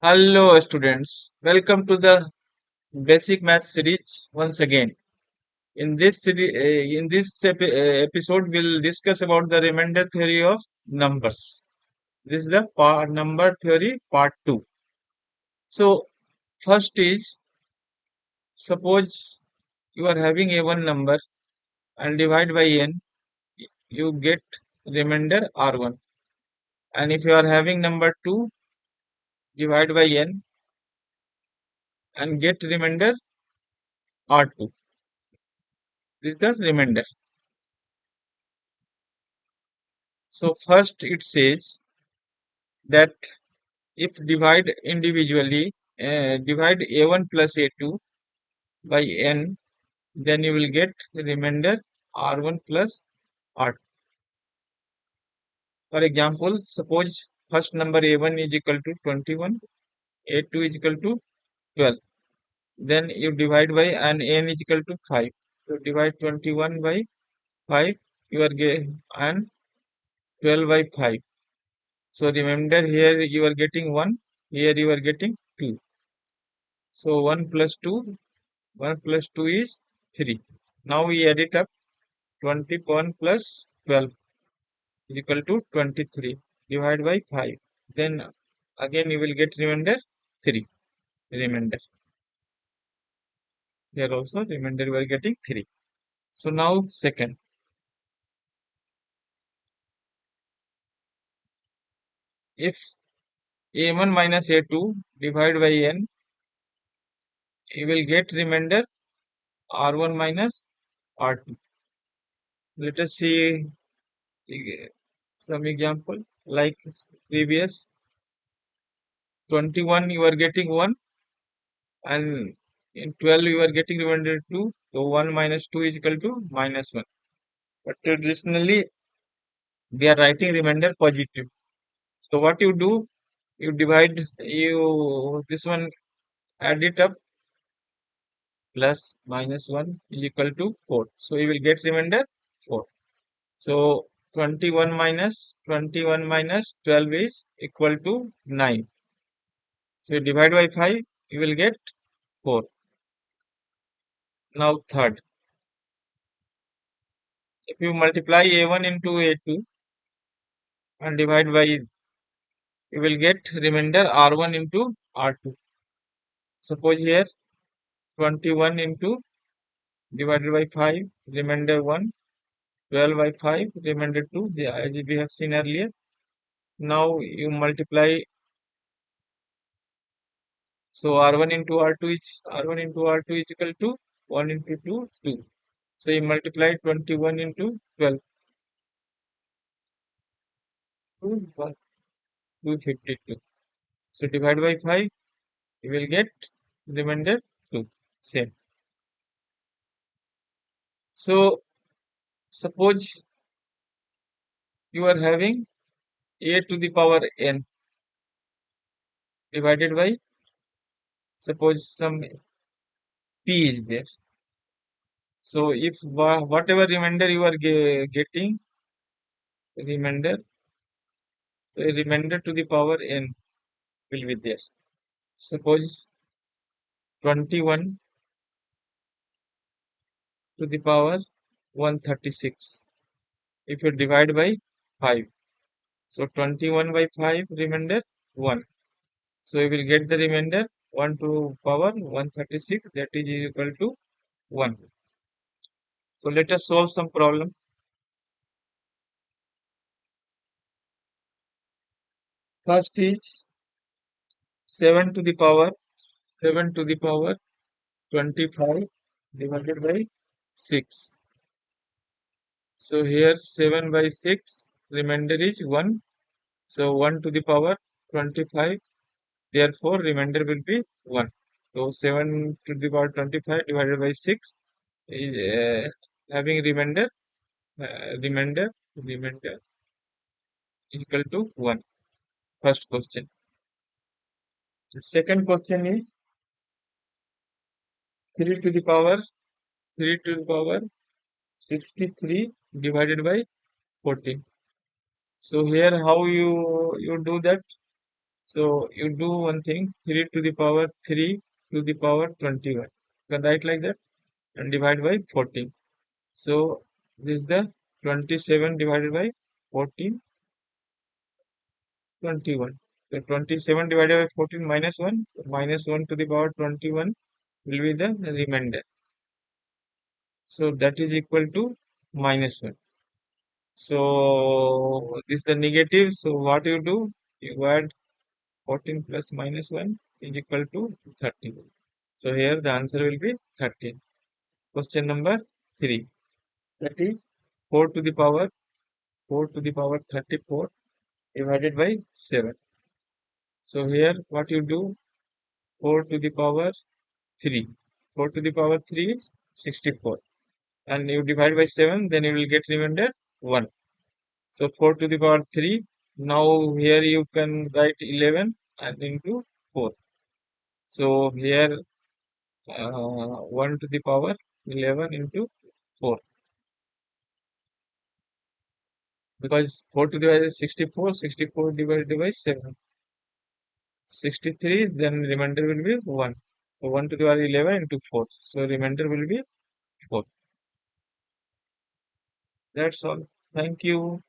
Hello students, welcome to the basic math series once again. In this episode we'll discuss about the remainder theory of numbers. This is the number theory part 2. So first is, suppose you are having a one number and divide by n, you get remainder r1, and if you are having number 2, divide by n and get remainder r2. This is the remainder. So first it says that if divide individually, divide a1 plus a2 by n, then you will get the remainder r1 plus r2. For example, suppose first number a1 is equal to 21, a2 is equal to 12. Then you divide by and n is equal to 5. So divide 21 by 5, you are and 12 by 5. So remember, here you are getting 1, here you are getting 2. So 1 plus 2, 1 plus 2 is 3. Now we add it up. 21 plus 12 is equal to 23. Divide by 5. Then again you will get remainder 3. Remainder. Here also remainder we are getting 3. So now second. If a1 minus a2 divide by n, you will get remainder r1 minus r2. Let us see some example like previous. 21 you are getting 1, and in 12 you are getting remainder 2. So 1 minus 2 is equal to minus 1. But traditionally we are writing remainder positive. So what you do, you divide, you this one, add it up, plus minus 1 is equal to 4. So you will get remainder 4. So 21 minus 12 is equal to 9. So you divide by 5, you will get 4. Now third, if you multiply a1 into a2 and divide by, you will get remainder r1 into r2. Suppose here 21 into divided by 5, remainder 1, 12 by 5, remainder 2, as we have seen earlier. Now you multiply, so r1 into r2 is equal to 1 into 2, 2. So you multiply 21 into 12, 252. So divide by 5, you will get remainder 2. Same. So suppose you are having a to the power n divided by, suppose some p is there. So if whatever remainder you are getting, remainder, so a remainder to the power n will be there. Suppose 21 to the power 136. If you divide by 5, so 21 by 5 remainder 1. So you will get the remainder 1 to power 136, that is equal to 1. So let us solve some problem. First is 7 to the power 25 divided by 6. So here 7 by 6, remainder is 1. So 1 to the power 25, therefore remainder will be 1. So 7 to the power 25 divided by 6 is having remainder equal to 1. First question. The second question is 3 to the power 3 to the power 63 divided by 14. So here how you do that? So you do one thing, 3 to the power 3 to the power 21. You can write like that and divide by 14. So this is the 27 divided by 14, 21. So 27 divided by 14 minus 1. So minus 1 to the power 21 will be the remainder. So that is equal to minus 1. So this is the negative. So what you do? You add 14 plus minus 1 is equal to 13. So here the answer will be 13. Question number 3. That is 4 to the power 34 divided by 7. So here what you do? 4 to the power 3. 4 to the power 3 is 64. And you divide by 7, then you will get remainder 1. So 4 to the power 3. Now here you can write 11 and into 4. So here 1 to the power 11 into 4. Because 4 to the power is 64, 64 divided by 7. 63, then remainder will be 1. So 1 to the power 11 into 4. So remainder will be 4. That's all. Thank you.